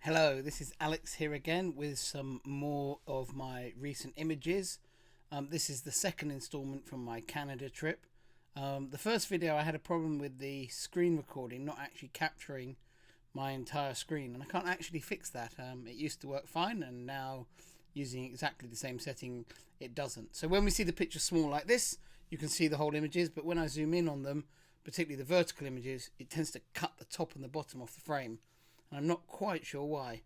Hello, this is Alex here again with some more of my recent images. This is the second installment from my Canada trip. The first video I had a problem with the screen recording not actually capturing my entire screen, and I can't actually fix that. It used to work fine, and now using exactly the same setting it doesn't. So when we see the picture small like this, you can see the whole images, but when I zoom in on them, particularly the vertical images, it tends to cut the top and the bottom off the frame. I'm not quite sure why,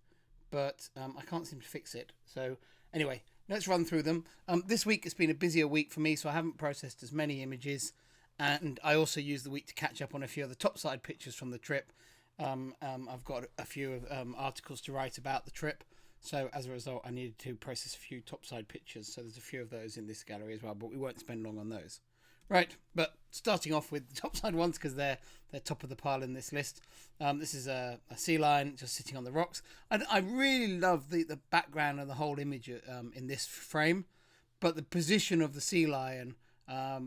but I can't seem to fix it. So anyway, let's run through them. This week it's been a busier week for me, so I haven't processed as many images, and I also used the week to catch up on a few of the topside pictures from the trip. I've got a few articles to write about the trip, so as a result I needed to process a few topside pictures, so there's a few of those in this gallery as well, but we won't spend long on those. Right, but starting off with the topside ones because they're top of the pile in this list. This is a sea lion just sitting on the rocks. I really love the background and the whole image in this frame, but the position of the sea lion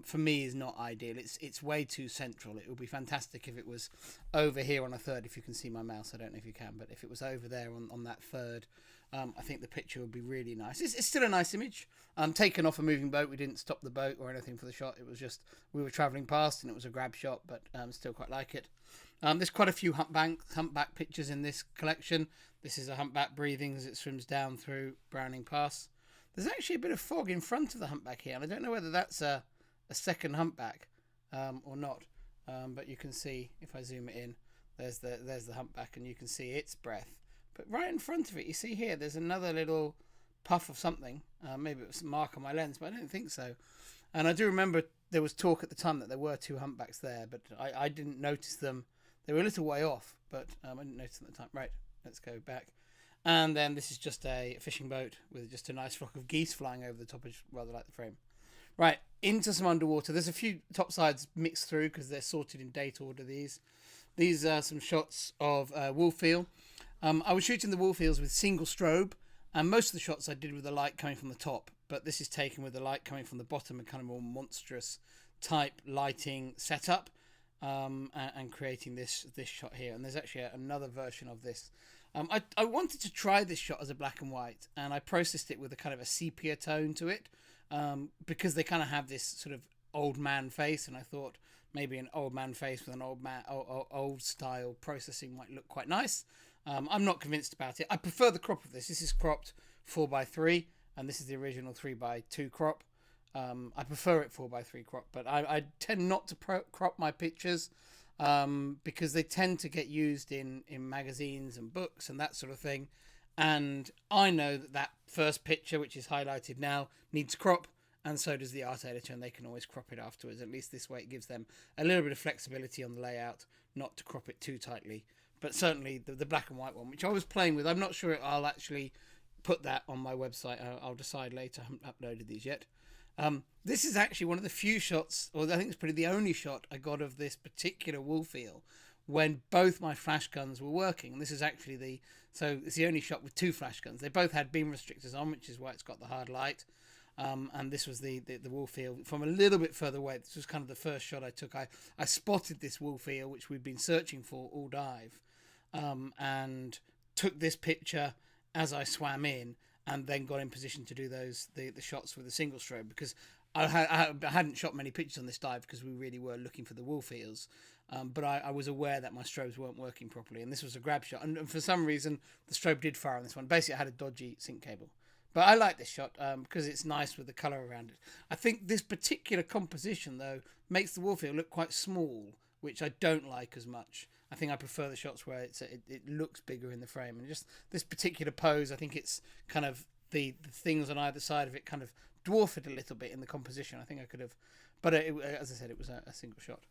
for me is not ideal. It's way too central. It would be fantastic if it was over here on a third. If you can see my mouse, I don't know if you can, but if it was over there on that third, I think the picture would be really nice. It's still a nice image. Taken off a moving boat. We didn't stop the boat or anything for the shot. It was just we were travelling past and it was a grab shot, but still quite like it. There's quite a few humpback pictures in this collection. This is a humpback breathing as it swims down through Browning Pass. There's actually a bit of fog in front of the humpback here, and I don't know whether that's a second humpback or not. But you can see if I zoom it in, there's the humpback, and you can see its breath. But right in front of it, you see here, there's another little puff of something. Maybe it was a mark on my lens, but I don't think so. And I do remember there was talk at the time that there were two humpbacks there, but I didn't notice them. They were a little way off, but I didn't notice them at the time. Right, let's go back. And then this is just a fishing boat with just a nice flock of geese flying over the top. I just rather like the frame. Right, into some underwater. There's a few topsides mixed through because they're sorted in date order, these. These are some shots of wolf eel. I was shooting the wolf eels with single strobe, and most of the shots I did with the light coming from the top, but this is taken with the light coming from the bottom, a kind of more monstrous type lighting setup, and creating this shot here. And there's actually another version of this. I wanted to try this shot as a black and white, and I processed it with a kind of a sepia tone to it, because they kind of have this sort of old man face, and I thought maybe an old man face with an old style processing might look quite nice. I'm not convinced about it. I prefer the crop of this. This is cropped 4:3, and this is the original 3:2 crop. I prefer it 4:3 crop, but I tend not to crop my pictures because they tend to get used in magazines and books and that sort of thing. And I know that first picture, which is highlighted now, needs crop, and so does the art editor, and they can always crop it afterwards. At least this way it gives them a little bit of flexibility on the layout, not to crop it too tightly. But certainly the black and white one, which I was playing with, I'm not sure I'll actually put that on my website. I'll decide later. I haven't uploaded these yet. This is actually one of the few shots, or I think it's probably the only shot I got of this particular wolf eel when both my flash guns were working. And this is actually so it's the only shot with two flash guns. They both had beam restrictors on, which is why it's got the hard light. And this was the wolf eel from a little bit further away. This was kind of the first shot I took. I spotted this wolf eel, which we'd been searching for all dive, and took this picture as I swam in, and then got in position to do the shots with a single strobe, because I hadn't shot many pictures on this dive because we really were looking for the wolf eels, but I was aware that my strobes weren't working properly, and this was a grab shot, and for some reason the strobe did fire on this one. Basically I had a dodgy sync cable, but I like this shot because it's nice with the colour around it. I think this particular composition though makes the wolf eel look quite small, which I don't like as much. I think I prefer the shots where it looks bigger in the frame, and just this particular pose, I think it's kind of the things on either side of it kind of dwarf it a little bit in the composition. I think I could have, but as I said, it was a single shot.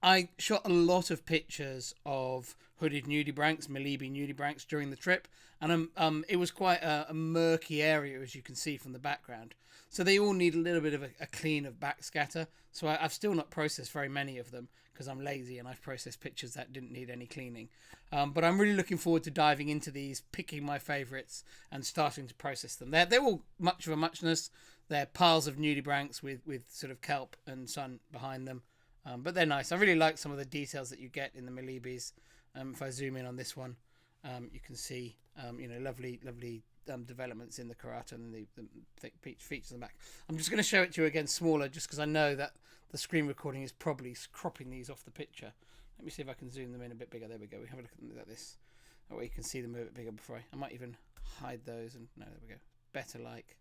I shot a lot of pictures of hooded nudibranchs, Malibu nudibranchs during the trip, and it was quite a murky area, as you can see from the background. So they all need a little bit of a clean of backscatter. So I've still not processed very many of them because I'm lazy, and I've processed pictures that didn't need any cleaning. But I'm really looking forward to diving into these, picking my favourites and starting to process them. They're all much of a muchness. They're piles of nudibranchs with sort of kelp and sun behind them. But they're nice. I really like some of the details that you get in the Malibis. If I zoom in on this one, you can see lovely developments in the carotid and the thick features on the back. I'm just going to show it to you again smaller, just because I know that the screen recording is probably cropping these off the picture. Let me see if I can zoom them in a bit bigger. There we go. We have a look at this. That way you can see them a bit bigger before I might even hide those. And no, there we go. Better like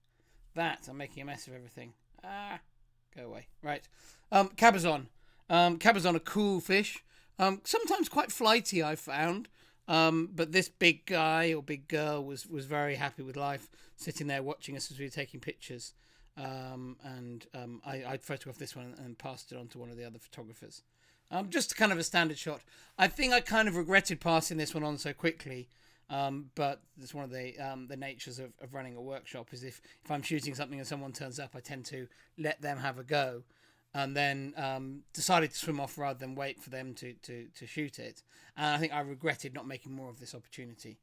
that. I'm making a mess of everything. Go away. Right. Cabezon. Cabezon are cool fish. Sometimes quite flighty, I've found. But this big guy or big girl was very happy with life, sitting there watching us as we were taking pictures. I photographed this one and passed it on to one of the other photographers. Just kind of a standard shot. I think I kind of regretted passing this one on so quickly. But it's one of the natures of running a workshop is if I'm shooting something and someone turns up, I tend to let them have a go, and then decided to swim off rather than wait for them to shoot it. And I think I regretted not making more of this opportunity.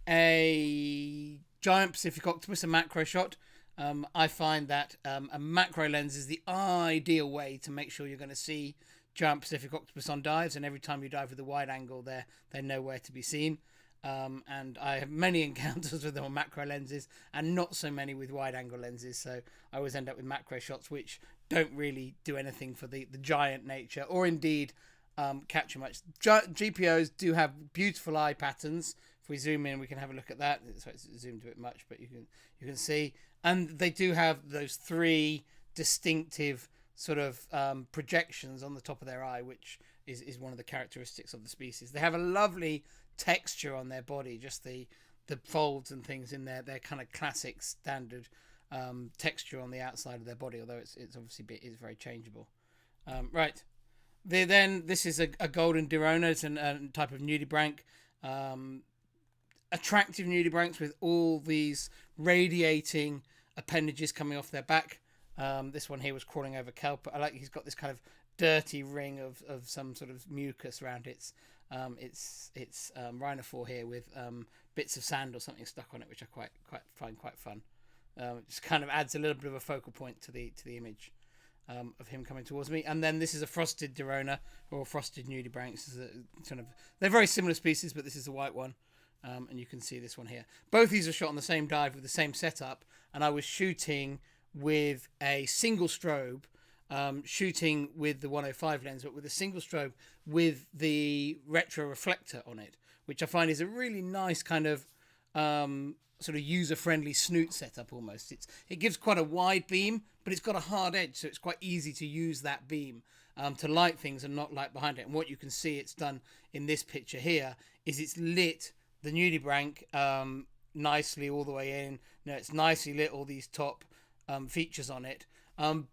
A giant Pacific octopus, a macro shot. I find that a macro lens is the ideal way to make sure you're going to see giant Pacific octopus on dives, and every time you dive with a wide angle, they're nowhere to be seen. And I have many encounters with them on macro lenses and not so many with wide angle lenses, so I always end up with macro shots which don't really do anything for the giant nature, or indeed capture much. GPOs do have beautiful eye patterns. If we zoom in, we can have a look at that. So it's zoomed a bit much, but you can see, and they do have those three distinctive sort of projections on the top of their eye, which is one of the characteristics of the species. They have a lovely texture on their body, just the folds and things in their kind of classic standard texture on the outside of their body, although it's obviously is very changeable. Right. This is a golden Dirona. It's a type of nudibranch. Attractive nudibranchs with all these radiating appendages coming off their back. This one here was crawling over kelp. I like he's got this kind of dirty ring of some sort of mucus around its rhinophore here with bits of sand or something stuck on it, which I find quite fun. It just kind of adds a little bit of a focal point to the image of him coming towards me. And then this is a frosted Dirona or frosted nudibranch. They're very similar species, but this is the white one. And you can see this one here. Both these are shot on the same dive with the same setup, and I was shooting with a single strobe, shooting with the 105 lens, but with a single strobe with the retro reflector on it, which I find is a really nice kind of sort of user-friendly snoot setup almost. It gives quite a wide beam, but it's got a hard edge, so it's quite easy to use that beam to light things and not light behind it. And what you can see it's done in this picture here is it's lit the nudibranch nicely all the way in. It's nicely lit all these top features on it,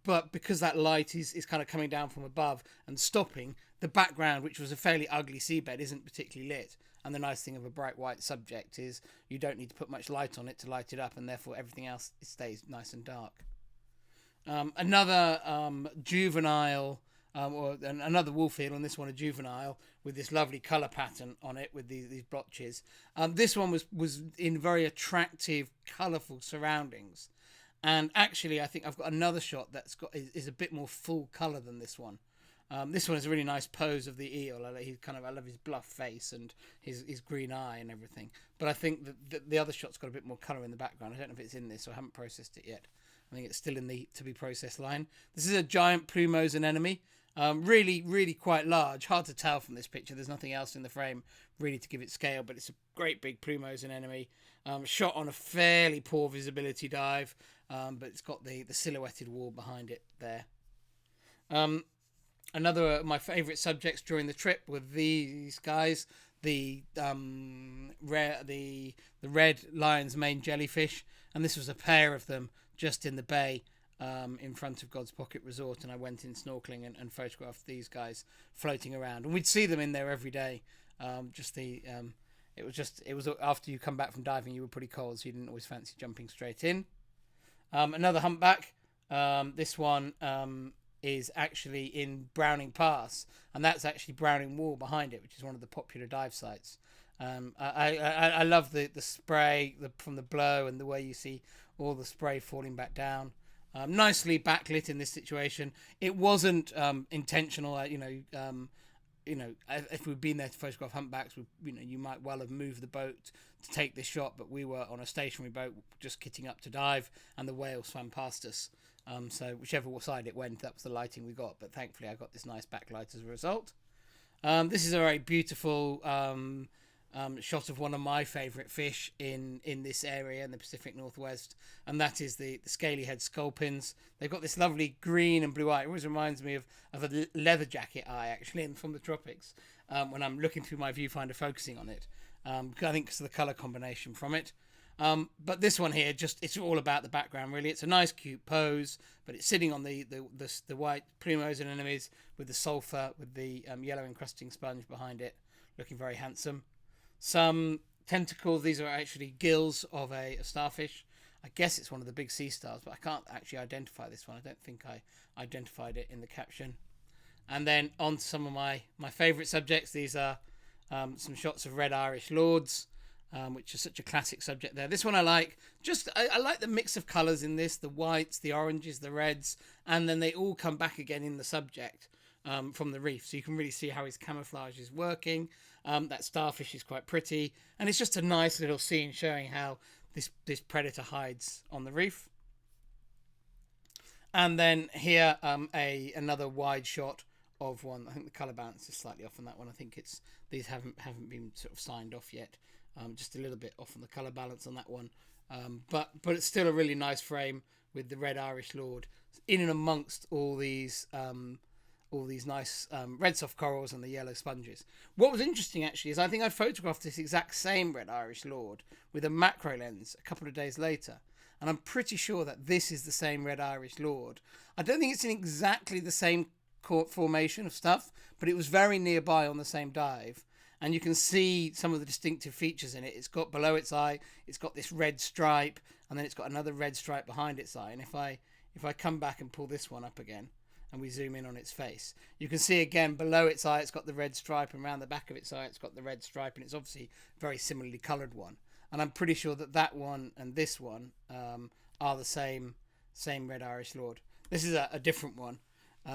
but because that light is kind of coming down from above and stopping, the background, which was a fairly ugly seabed, isn't particularly lit. And the nice thing of a bright white subject is you don't need to put much light on it to light it up, and therefore everything else stays nice and dark. Another juvenile or another wolf heel, on this one a juvenile with this lovely colour pattern on it with these blotches. This one was in very attractive, colourful surroundings. And actually, I think I've got another shot is a bit more full colour than this one. This one is a really nice pose of the eel. I love his bluff face and his green eye and everything. But I think that the other shot's got a bit more colour in the background. I don't know if it's in this, or I haven't processed it yet. I think it's still in the to be processed line. This is a giant plumose anemone. Really, really quite large. Hard to tell from this picture. There's nothing else in the frame really to give it scale, but it's a great big plumose anemone. Shot on a fairly poor visibility dive, but it's got the silhouetted wall behind it there. Another of my favourite subjects during the trip were these guys, the red lion's mane jellyfish, and this was a pair of them just in the bay in front of God's Pocket Resort, and I went in snorkeling and photographed these guys floating around, and we'd see them in there every day. It was after you come back from diving, you were pretty cold, so you didn't always fancy jumping straight in. Another humpback. This one is actually in Browning Pass, and that's actually Browning Wall behind it, which is one of the popular dive sites. I love the spray from the blow and the way you see all the spray falling back down. Nicely backlit in this situation. It wasn't intentional. if we'd been there to photograph humpbacks, you might well have moved the boat to take this shot, but we were on a stationary boat just kitting up to dive, and the whale swam past us. So whichever side it went, that was the lighting we got. But thankfully, I got this nice backlight as a result. This is a very beautiful shot of one of my favourite fish in this area in the Pacific Northwest, and that is the scaly head sculpins. They've got this lovely green and blue eye. It always reminds me of a leather jacket eye, actually, from the tropics, when I'm looking through my viewfinder focusing on it. I think because of the colour combination from it. But this one here, it's all about the background, really. It's a nice, cute pose, but it's sitting on the white plumose anemones with the sulphur, with the yellow encrusting sponge behind it, looking very handsome. Some tentacles. These are actually gills of a starfish. I guess it's one of the big sea stars, but I can't actually identify this one. I don't think I identified it in the caption. And then on to some of my favourite subjects. These are some shots of red Irish lords, which is such a classic subject there. This one I like. I like the mix of colours in this, the whites, the oranges, the reds, and then they all come back again in the subject from the reef. So you can really see how his camouflage is working. That starfish is quite pretty, and it's just a nice little scene showing how this predator hides on the reef. And then here another wide shot of one. I think the colour balance is slightly off on that one. I think these haven't been sort of signed off yet. Just a little bit off on the colour balance on that one. But it's still a really nice frame with the red Irish lord in and amongst all these nice red soft corals and the yellow sponges. What was interesting actually is I think I photographed this exact same red Irish lord with a macro lens a couple of days later, and I'm pretty sure that this is the same red Irish lord. I don't think it's in exactly the same formation of stuff, but it was very nearby on the same dive, and you can see some of the distinctive features in it. It's got below its eye, it's got this red stripe, and then it's got another red stripe behind its eye. And if I come back and pull this one up again, and we zoom in on its face, you can see again below its eye it's got the red stripe, and around the back of its eye it's got the red stripe, and it's obviously a very similarly coloured one. And I'm pretty sure that one and this one are the same red Irish lord. This is a different one.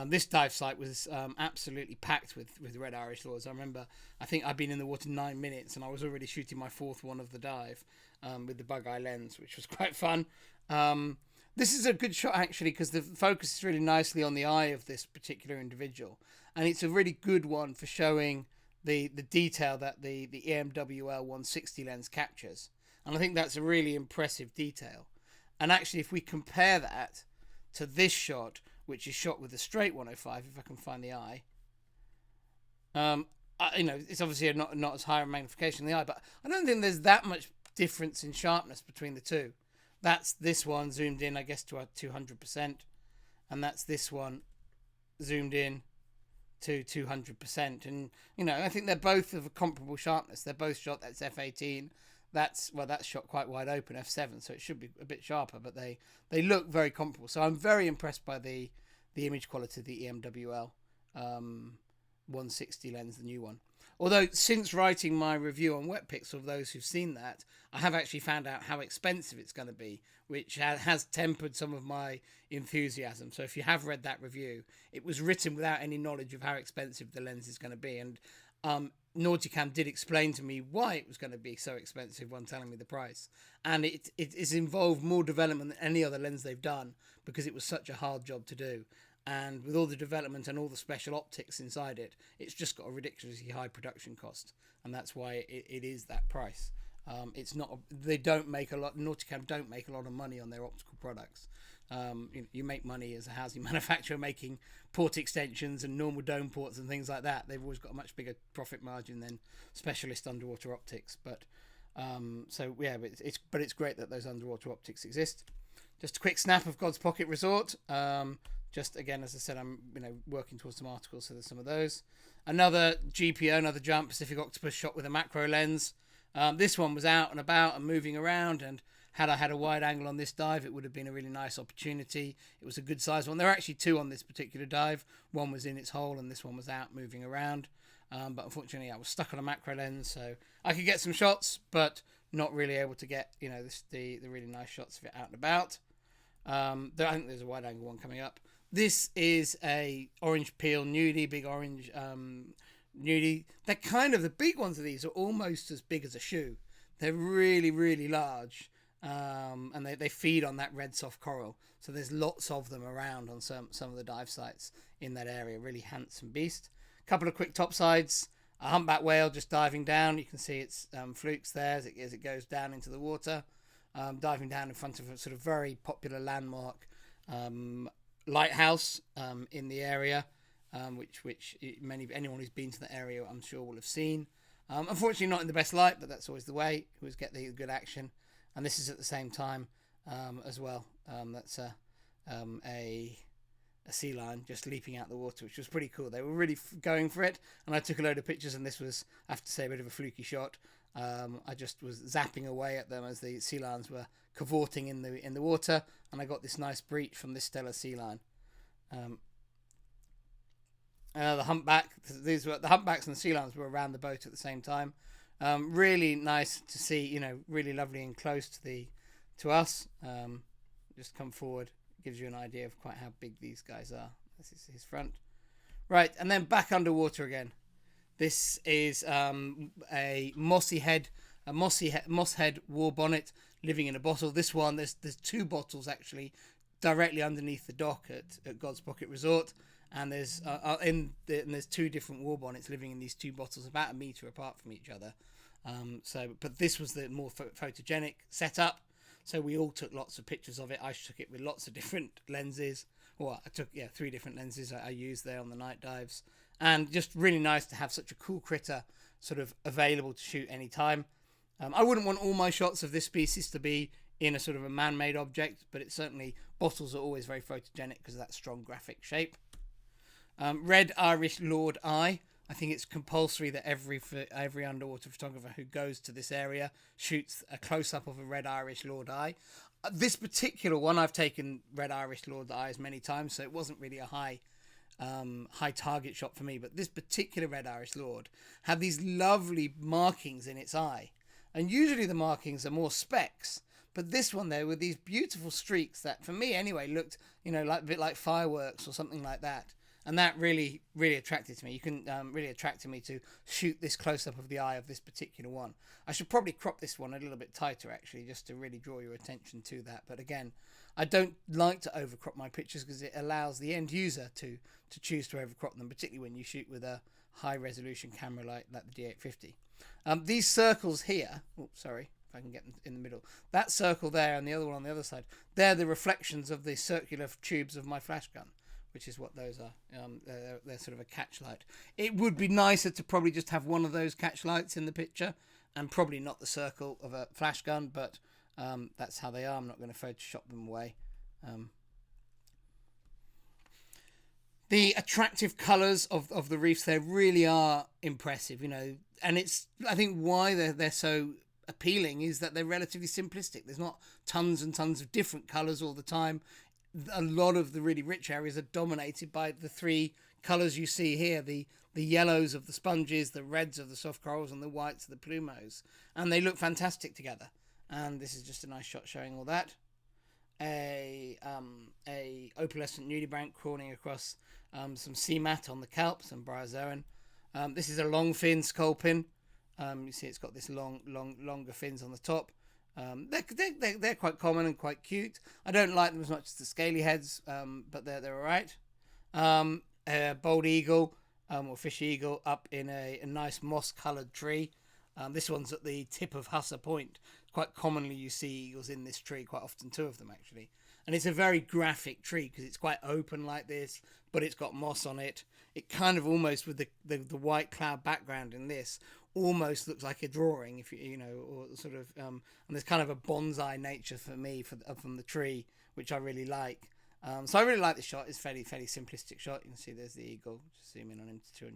This dive site was absolutely packed with red Irish lords. I think I'd been in the water 9 minutes and I was already shooting my fourth one of the dive with the bug eye lens, which was quite fun. This is a good shot actually because the focus is really nicely on the eye of this particular individual, and it's a really good one for showing the detail that the EMWL 160 lens captures, and I think that's a really impressive detail. And actually, if we compare that to this shot, which is shot with a straight 105, if I can find the eye, it's obviously not as high a magnification in the eye, but I don't think there's that much difference in sharpness between the two. That's this one zoomed in, I guess, to 200%, and that's this one zoomed in to 200%. And I think they're both of a comparable sharpness. They're both shot. That's f/18. That's shot quite wide open, f/7, so it should be a bit sharper, but they look very comparable. So I'm very impressed by the image quality of the EMWL 160 lens, the new one. Although since writing my review on WetPix, of those who've seen that, I have actually found out how expensive it's going to be, which has tempered some of my enthusiasm. So if you have read that review, it was written without any knowledge of how expensive the lens is going to be, and Nauticam did explain to me why it was going to be so expensive when telling me the price, and it is involved more development than any other lens they've done because it was such a hard job to do. And with all the development and all the special optics inside it, it's just got a ridiculously high production cost, and that's why it is that price. It's not. They don't make a lot. Nauticam don't make a lot of money on their optical products. You make money as a housing manufacturer making port extensions and normal dome ports and things like that. They've always got a much bigger profit margin than specialist underwater optics. But it's great that those underwater optics exist. Just a quick snap of God's Pocket Resort. Just again, as I said, I'm working towards some articles, so there's some of those. Another GPO, another giant Pacific octopus shot with a macro lens. This one was out and about and moving around, and had I had a wide angle on this dive, it would have been a really nice opportunity. It was a good size one. There were actually two on this particular dive. One was in its hole and this one was out moving around. But unfortunately, I was stuck on a macro lens, so I could get some shots, but not really able to get the really nice shots of it out and about. I think there's a wide angle one coming up. This is a orange peel nudie, big orange nudie. They're kind of, the big ones of these are almost as big as a shoe. They're really, really large. And they feed on that red soft coral. So there's lots of them around on some of the dive sites in that area. Really handsome beast. A couple of quick topsides. A humpback whale just diving down. You can see its flukes there as it goes down into the water. Diving down in front of a sort of very popular landmark lighthouse in the area, which anyone who's been to the area I'm sure will have seen. Unfortunately not in the best light, but that's always the way. You always get the good action. And this is at the same time as well. That's a sea lion just leaping out the water, which was pretty cool. They were really going for it, and I took a load of pictures, and this was, I have to say, a bit of a fluky shot. I just was zapping away at them as the sea lions were cavorting in the water, and I got this nice breach from this stellar sea lion. The humpback, the humpbacks and the sea lions were around the boat at the same time. Really nice to see, really lovely and close to us. Just come forward, gives you an idea of quite how big these guys are. This is his front. Right, and then back underwater again. This is a moss head war bonnet living in a bottle. This one, there's two bottles actually directly underneath the dock at God's Pocket Resort. And there's two different war bonnets living in these two bottles about a metre apart from each other. But this was the more photogenic setup. So we all took lots of pictures of it. I took it with lots of different lenses. Well, I took 3 different lenses I used there on the night dives. And just really nice to have such a cool critter sort of available to shoot any time. I wouldn't want all my shots of this species to be in a sort of a man-made object, but it's certainly, bottles are always very photogenic because of that strong graphic shape. Red Irish Lord Eye. I think it's compulsory that every underwater photographer who goes to this area shoots a close-up of a Red Irish Lord Eye. This particular one, I've taken Red Irish Lord Eyes many times, so it wasn't really a high target shot for me. But this particular Red Irish Lord had these lovely markings in its eye. And usually the markings are more specks. But this one there with these beautiful streaks that, for me anyway, looked, like a bit like fireworks or something like that. And that really, really attracted me. You can really attracted me to shoot this close-up of the eye of this particular one. I should probably crop this one a little bit tighter, actually, just to really draw your attention to that. But again, I don't like to overcrop my pictures because it allows the end user to choose to overcrop them, particularly when you shoot with a high-resolution camera like the D850. These circles here... Oh, sorry, if I can get them in the middle. That circle there and the other one on the other side, they're the reflections of the circular tubes of my flash gun, which is what those are. They're sort of a catch light. It would be nicer to probably just have one of those catch lights in the picture and probably not the circle of a flash gun, but that's how they are. I'm not going to Photoshop them away. The attractive colours of the reefs there really are impressive, and it's, I think, why they're so appealing is that they're relatively simplistic. There's not tons and tons of different colours all the time. A lot of the really rich areas are dominated by the 3 colours you see here, the yellows of the sponges, the reds of the soft corals, and the whites of the plumos. And they look fantastic together. And this is just a nice shot showing all that. A opalescent nudibranch crawling across some sea mat on the kelp, some bryozoan. This is a long fin sculpin. You see it's got this longer fins on the top. They're quite common and quite cute. I don't like them as much as the scaly heads, but they're all right. A bald eagle or fish eagle up in a nice moss-coloured tree. This one's at the tip of Hussar Point. Quite commonly you see eagles in this tree, quite often 2 of them actually. And it's a very graphic tree because it's quite open like this, but it's got moss on it. It kind of almost, with the white cloud background in this, almost looks like a drawing, if or sort of, and there's kind of a bonsai nature for me from the tree, which I really like. So I really like this shot. It's fairly simplistic shot. You can see there's the eagle. Just zoom in on him to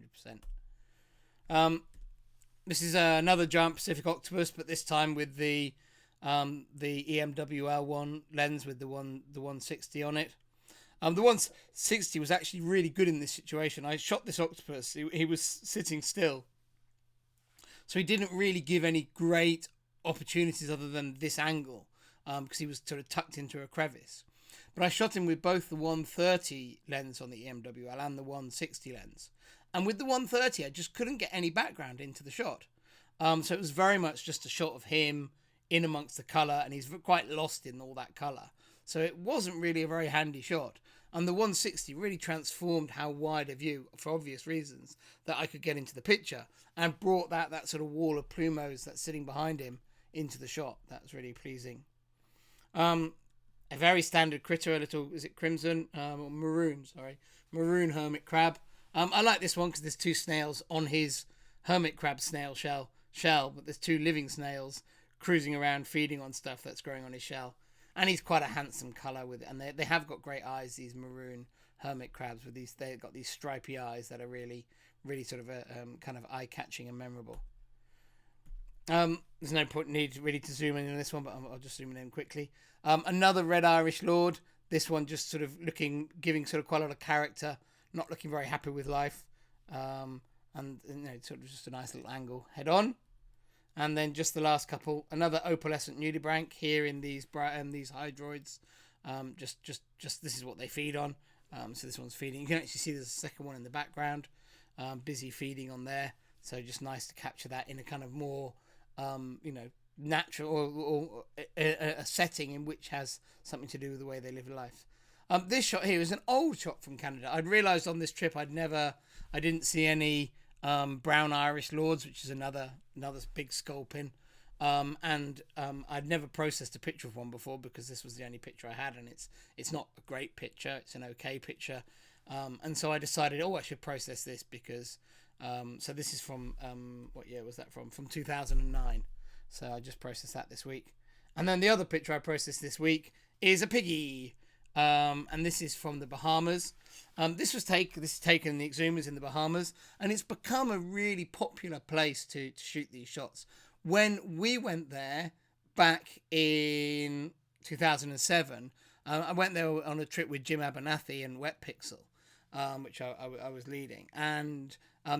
200%. This is another giant Pacific octopus, but this time with the EMWL one lens with the 160 on it. The 160 was actually really good in this situation. I shot this octopus. He was sitting still. So he didn't really give any great opportunities other than this angle, because he was sort of tucked into a crevice. But I shot him with both the 130 lens on the EMWL and the 160 lens. And with the 130, I just couldn't get any background into the shot. So it was very much just a shot of him in amongst the colour, and he's quite lost in all that colour. So it wasn't really a very handy shot. And the 160 really transformed how wide a view, for obvious reasons, that I could get into the picture, and brought that sort of wall of plumos that's sitting behind him into the shot. That was really pleasing. A very standard critter, a little, is it crimson? Or maroon, sorry. Maroon hermit crab. I like this one because there's two snails on his hermit crab snail shell, but there's two living snails cruising around feeding on stuff that's growing on his shell. And he's quite a handsome colour with it, and they have got great eyes, these maroon hermit crabs with these. They've got these stripy eyes that are really, really sort of kind of eye-catching and memorable. There's no need really to zoom in on this one, but I'll just zoom in quickly. Another red Irish lord. This one just sort of giving sort of quite a lot of character, not looking very happy with life, and sort of just a nice little angle head on. And then just the last couple, another opalescent nudibranch here in these hydroids. Just this is what they feed on. So this one's feeding. You can actually see there's a second one in the background, busy feeding on there. So just nice to capture that in a kind of more, natural or a setting in which has something to do with the way they live life. This shot here is an old shot from Canada. I'd realised on this trip I didn't see any brown Irish lords, which is another big skull pin, and I'd never processed a picture of one before because this was the only picture I had, and it's not a great picture, it's an okay picture, and so I decided, I should process this because so this is from what year was that from 2009, so I just processed that this week. And then the other picture I processed this week is a piggy, and this is from the Bahamas. This is taken in the Exumas in the Bahamas, and it's become a really popular place to shoot these shots. When we went there back in 2007, I went there on a trip with Jim Abernathy and Wet Pixel, which I was leading, and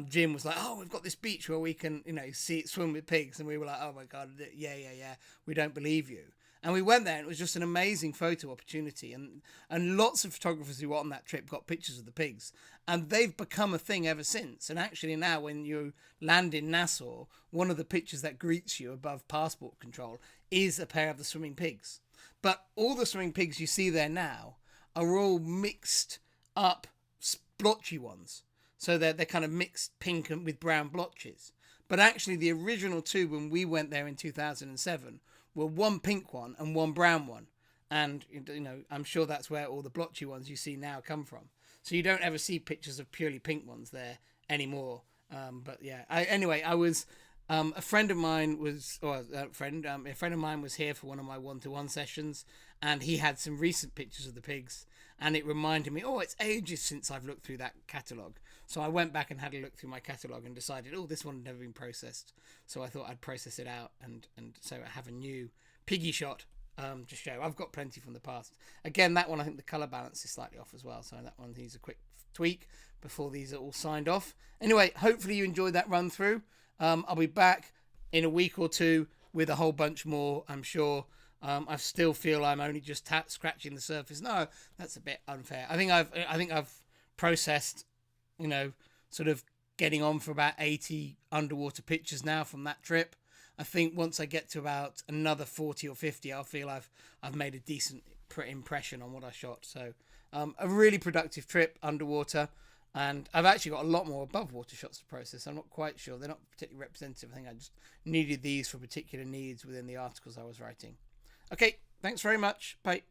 Jim was like, we've got this beach where we can swim with pigs, and we were like, oh my god, yeah, we don't believe you. And we went there, and it was just an amazing photo opportunity. And lots of photographers who were on that trip got pictures of the pigs. And they've become a thing ever since. And actually now when you land in Nassau, one of the pictures that greets you above passport control is a pair of the swimming pigs. But all the swimming pigs you see there now are all mixed up splotchy ones. So they're kind of mixed pink and with brown blotches. But actually the original two when we went there in 2007 were one pink one and one brown one. And, I'm sure that's where all the blotchy ones you see now come from. So you don't ever see pictures of purely pink ones there anymore. But yeah, I was, a friend of mine was here for one of my one-to-one sessions, and he had some recent pictures of the pigs, and it reminded me, it's ages since I've looked through that catalogue. So I went back and had a look through my catalogue and decided, this one had never been processed. So I thought I'd process it out, and so I have a new piggy shot to show. I've got plenty from the past. Again, that one, I think the colour balance is slightly off as well, so that one needs a quick tweak before these are all signed off. Anyway, hopefully you enjoyed that run through. I'll be back in a week or two with a whole bunch more, I'm sure. I still feel I'm only just scratching the surface. No, that's a bit unfair. I think I've processed, sort of getting on for about 80 underwater pictures now from that trip. I think once I get to about another 40 or 50, I'll feel I've made a decent impression on what I shot. So a really productive trip underwater, and I've actually got a lot more above water shots to process. I'm not quite sure. They're not particularly representative. I think I just needed these for particular needs within the articles I was writing. Okay, thanks very much. Bye.